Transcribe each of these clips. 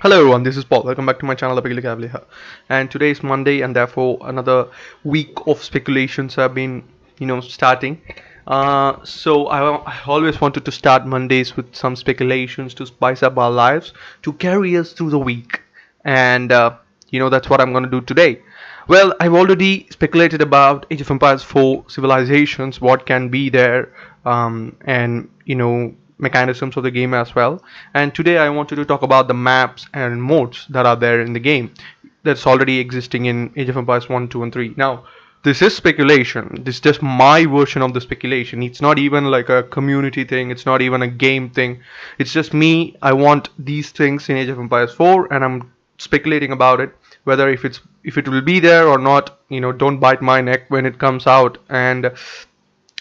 Hello everyone, this is Paul. Welcome back to my channel, the Cavalier. And today is Monday, and therefore another week of speculations have been, starting. I always wanted to start Mondays with some speculations to spice up our lives, to carry us through the week, and that's what I'm going to do today. Well, I've already speculated about Age of Empires 4 civilizations, what can be there, and mechanisms of the game as well. And today I wanted to talk about the maps and modes that are there in the game that's already existing in Age of Empires 1, 2, and 3. Now, this is speculation. This is just my version of the speculation. It's not even like a community thing. It's not even a game thing. It's just me. I want these things in Age of Empires 4, and I'm speculating about it. Whether if it will be there or not, don't bite my neck when it comes out. And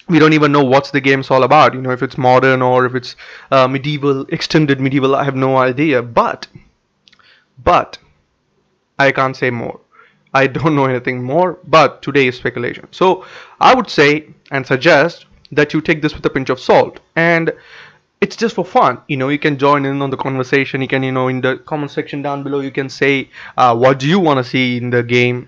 we don't even know what's the game's all about. If it's modern or if it's medieval, extended medieval. I have no idea. But I can't say more. I don't know anything more, but today is speculation. So I would say and suggest that you take this with a pinch of salt, and it's just for fun. You can join in on the conversation. You can, in the comment section down below, you can say what do you want to see in the game.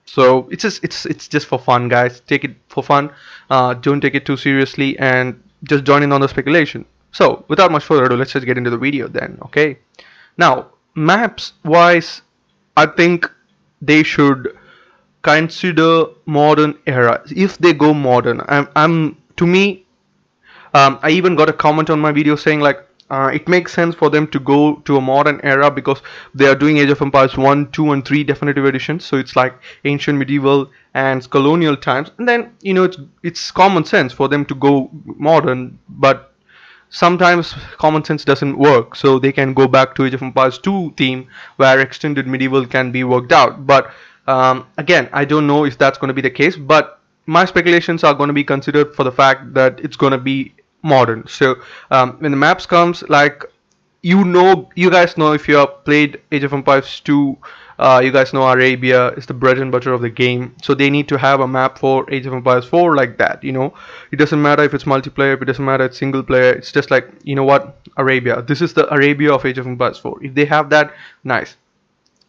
So it's just for fun, guys. Take it for fun. Don't take it too seriously, and just join in on the speculation. So without much further ado, let's just get into the video then. Okay. Now, maps wise, I think they should consider modern era. If they go modern, I'm to me, I even got a comment on my video saying like it makes sense for them to go to a modern era because they are doing Age of Empires 1, 2, and 3 definitive editions. So it's like ancient, medieval, and colonial times. And then it's common sense for them to go modern, but sometimes common sense doesn't work, so they can go back to Age of Empires 2 theme where extended medieval can be worked out. But again, I don't know if that's going to be the case, but my speculations are going to be considered for the fact that it's going to be modern. So when the maps comes, like, you guys know, if you have played Age of Empires 2, you guys know Arabia is the bread and butter of the game. So they need to have a map for Age of Empires 4 like that. It doesn't matter if it's multiplayer, if it doesn't matter if it's single player. It's just like, what, Arabia. This is the Arabia of Age of Empires 4. If they have that, nice.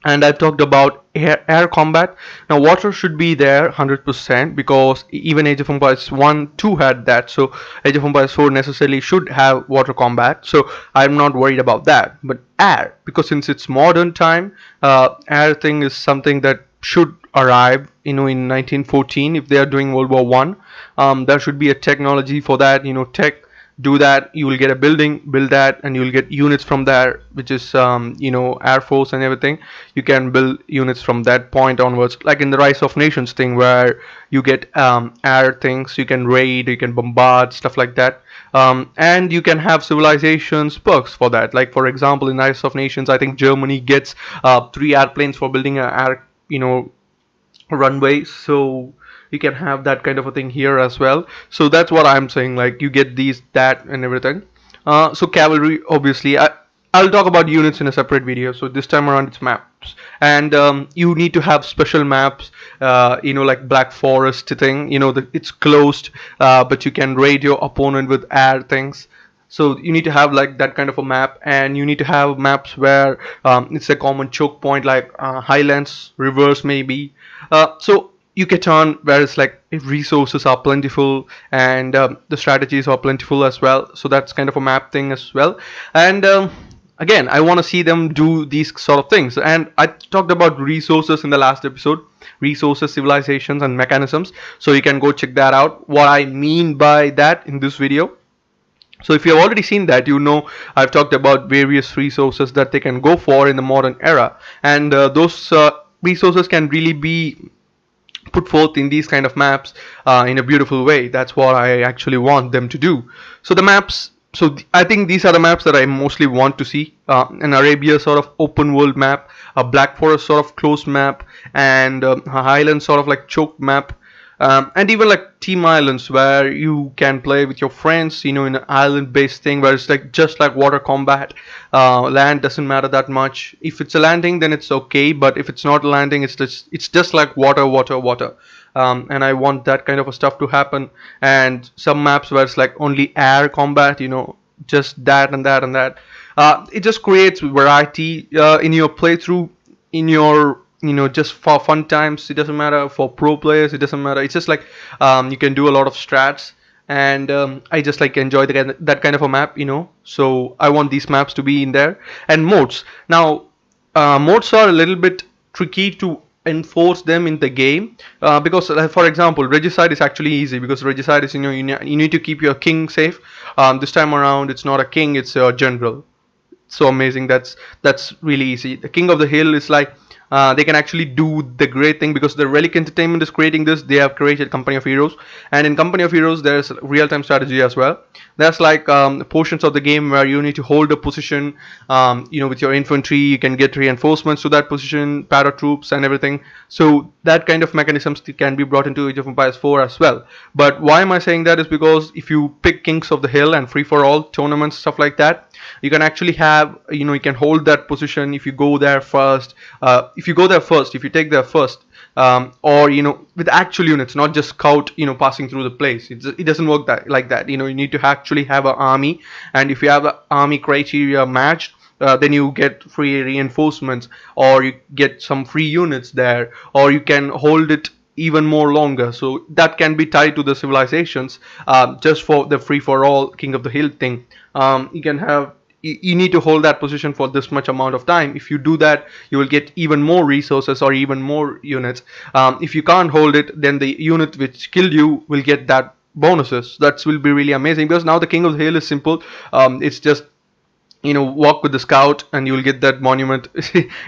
And I talked about air combat. Now water should be there 100% because even Age of Empires 1, 2 had that. So Age of Empires 4 necessarily should have water combat. So I'm not worried about that. But air, because since it's modern time, air thing is something that should arrive in 1914 if they are doing World War One. There should be a technology for that. Tech, do that, you will get a building, build that, and you will get units from there, which is Air Force and everything. You can build units from that point onwards, like in the Rise of Nations thing where you get air things, you can raid, you can bombard, stuff like that. And you can have civilizations perks for that, like for example in Rise of Nations, I think Germany gets 3 airplanes for building an air runway. So you can have that kind of a thing here as well. So that's what I'm saying, like you get these, that, and everything. So cavalry, obviously, I'll talk about units in a separate video. So this time around it's maps, and you need to have special maps, like Black Forest thing. It's closed, but you can raid your opponent with air things. So you need to have like that kind of a map, and you need to have maps where it's a common choke point, like highlands, rivers maybe. So you get on where it's like if resources are plentiful and the strategies are plentiful as well. So that's kind of a map thing as well. And again, I want to see them do these sort of things. And I talked about resources in the last episode, resources, civilizations, and mechanisms. So you can go check that out, what I mean by that, in this video. So if you have already seen that, I've talked about various resources that they can go for in the modern era, and those resources can really be put forth in these kind of maps in a beautiful way. That's what I actually want them to do. So the maps, I think these are the maps that I mostly want to see. An Arabia sort of open world map, a Black Forest sort of closed map, and a Highland sort of like choked map. And even like team islands where you can play with your friends, in an island based thing where it's like just like water combat. Land doesn't matter that much. If it's a landing, then it's okay, but if it's not a landing, it's just like water, water, water. And I want that kind of a stuff to happen. And some maps where it's like only air combat, just that and that and that. It just creates variety in your playthrough, in your just for fun times. It doesn't matter for pro players, it doesn't matter. It's just like you can do a lot of strats, and I just like enjoy that kind of a map, so I want these maps to be in there. And modes now, modes are a little bit tricky to enforce them in the game, because for example, regicide is actually easy, because regicide is, you need to keep your king safe. This time around it's not a king, it's a general. So amazing. That's really easy. The King of the Hill is like, they can actually do the great thing, because the Relic Entertainment is creating this. They have created Company of Heroes, and in Company of Heroes there's real-time strategy as well. There's like portions of the game where you need to hold a position, with your infantry. You can get reinforcements to that position, paratroops and everything. So that kind of mechanisms can be brought into Age of Empires 4 as well. But why am I saying that is because if you pick Kings of the Hill and free for all tournaments, stuff like that, you can actually have, you can hold that position if you go there first. If you take there first, or with actual units, not just scout, passing through the place. It doesn't work like that. You need to actually have an army, and if you have the army criteria matched, then you get free reinforcements, or you get some free units there, or you can hold it even more longer. So that can be tied to the civilizations, just for the free for all King of the Hill thing. You can have, you need to hold that position for this much amount of time. If you do that, you will get even more resources or even more units. If you can't hold it, then the unit which killed you will get that bonuses. That will be really amazing, because now the King of the Hill is simple. It's just, walk with the scout and you'll get that monument.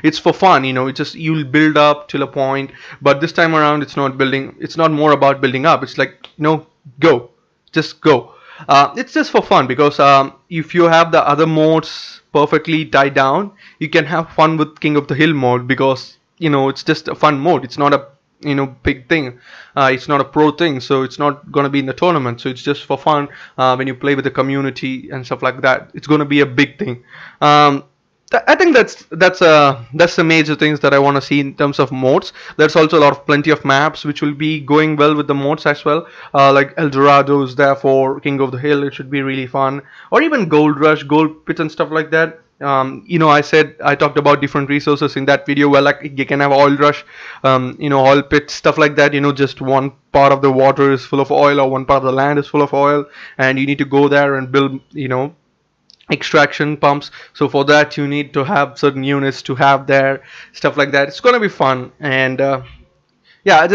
It's for fun, it's just you'll build up till a point. But this time around, it's not more about building up. It's like, go, just go. It's just for fun, because if you have the other modes perfectly tied down, you can have fun with King of the Hill mode, because it's just a fun mode. It's not a big thing. It's not a pro thing, so it's not gonna be in the tournament. So it's just for fun, when you play with the community and stuff like that. It's gonna be a big thing. I think that's the major things that I want to see in terms of modes. There's also plenty of maps which will be going well with the modes as well. Like El Dorado is there for King of the Hill. It should be really fun. Or even Gold Rush, Gold Pit and stuff like that. I talked about different resources in that video, where like you can have oil rush, oil pit, stuff like that. Just one part of the water is full of oil, or one part of the land is full of oil, and you need to go there and build, extraction pumps. So for that, you need to have certain units to have there, stuff like that. It's gonna be fun. And yeah,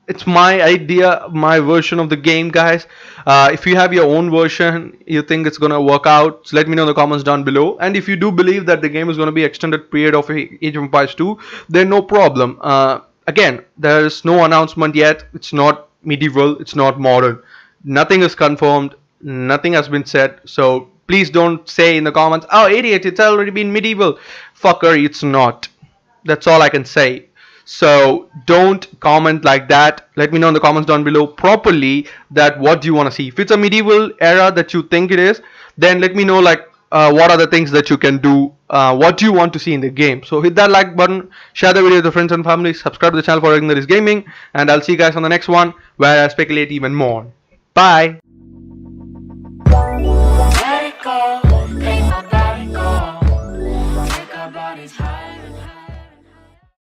it's my idea, my version of the game, guys. If you have your own version, you think it's gonna work out, so let me know in the comments down below. And if you do believe that the game is gonna be extended period of Age of Empires 2, then no problem. Again, there's no announcement yet. It's not medieval, it's not modern. Nothing is confirmed, nothing has been said. So please don't say in the comments, oh idiot, it's already been medieval. Fucker, it's not. That's all I can say. So don't comment like that. Let me know in the comments down below properly that what do you want to see. If it's a medieval era that you think it is, then let me know what are the things that you can do. What do you want to see in the game? So hit that like button, share the video with your friends and family, subscribe to the channel for Ignorance Gaming, and I'll see you guys on the next one, where I speculate even more. Bye. Let it go.